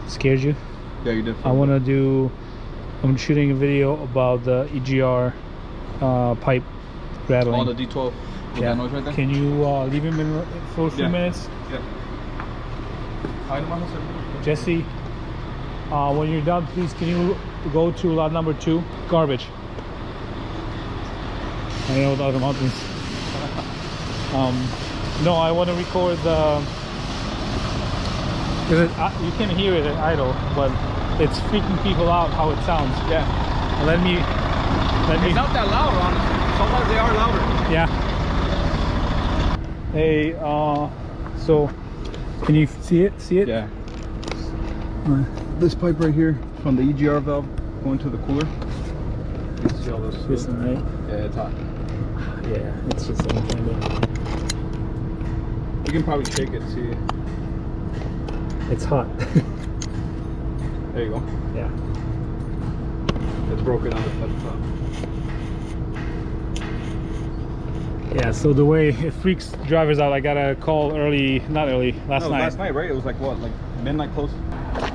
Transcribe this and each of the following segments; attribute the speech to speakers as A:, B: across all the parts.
A: Scared you?
B: Yeah, you did.
A: I'm shooting a video about the EGR pipe rattling.
B: Oh, the D12 with that noise right there?
A: Can you leave him in for a few minutes?
B: Yeah.
A: Jesse, when you're done, please can you go to lot number 2? Garbage. I know the other mountains. No, I want to record the... Because you can hear it at idle, but it's freaking people out how it sounds.
B: Yeah.
A: Let me.
B: It's not that loud, honestly. Sometimes they are louder.
A: Yeah. Hey, so can you see it?
B: Yeah. This pipe right here from the EGR valve going to the cooler. You can see all those.
A: This one, right?
B: Yeah, it's hot.
A: Yeah, it's just kind of.
B: You can probably shake it, see.
A: It's hot.
B: There you go.
A: Yeah.
B: It's broken on the top.
A: Yeah, so the way it freaks drivers out, I got a call last night.
B: Last night, right? It was like what, like midnight close?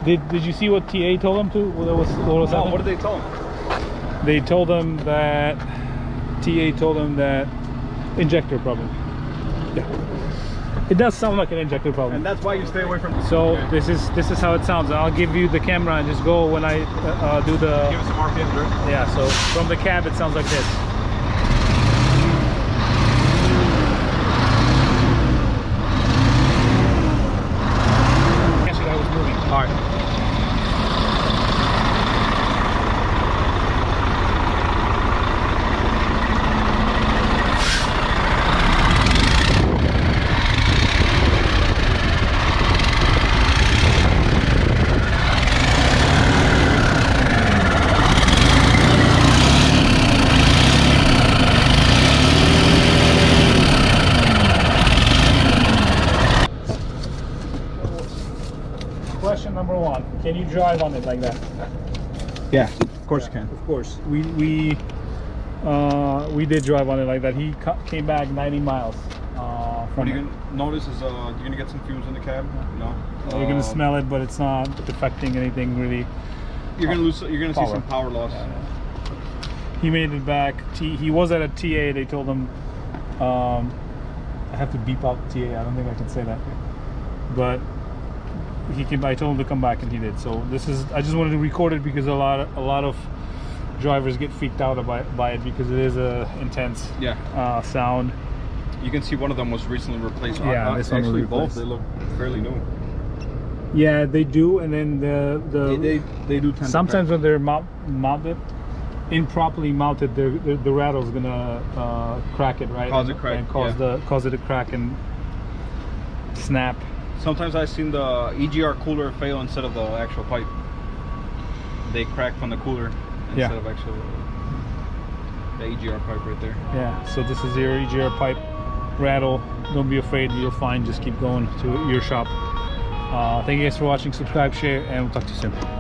A: Did you see what TA told them to? What was happening?
B: What did they tell them?
A: They told them that TA told them that injector problem. Yeah. It does sound like an injector problem.
B: And that's why you stay away from it.
A: So this is how it sounds. I'll give you the camera and just go when I do the...
B: Give us some RPM, right?
A: Yeah, so from the cab it sounds like this. Actually, I was moving.
B: All right.
A: Question number 1: can you drive on it like that?
B: Yeah, of course you can.
A: Of course. We did drive on it like that. He came back 90 miles.
B: What you're gonna notice is you're gonna get some fumes in the cab. No.
A: You're gonna smell it, but it's not affecting anything really.
B: You're gonna see some power loss.
A: Yeah. He made it back. He was at a TA. They told him I have to beep out TA. I don't think I can say that, but I told him to come back and he did. So I just wanted to record it because a lot of drivers get freaked out by it because it is a intense sound.
B: You can see one of them was recently replaced.
A: Yeah, this one was
B: actually
A: replaced.
B: Both they look fairly new.
A: Yeah, they do, and then
B: they do tend
A: sometimes when they're mounted, improperly mounted, the rattle's gonna crack it, right?
B: Cause it crack,
A: and cause it to crack and snap.
B: Sometimes I've seen the EGR cooler fail instead of the actual pipe. They crack from the cooler instead of actually the EGR pipe right there.
A: Yeah, so this is your EGR pipe rattle. Don't be afraid, you'll find. Just keep going to your shop. Thank you guys for watching. Subscribe, share, and we'll talk to you soon.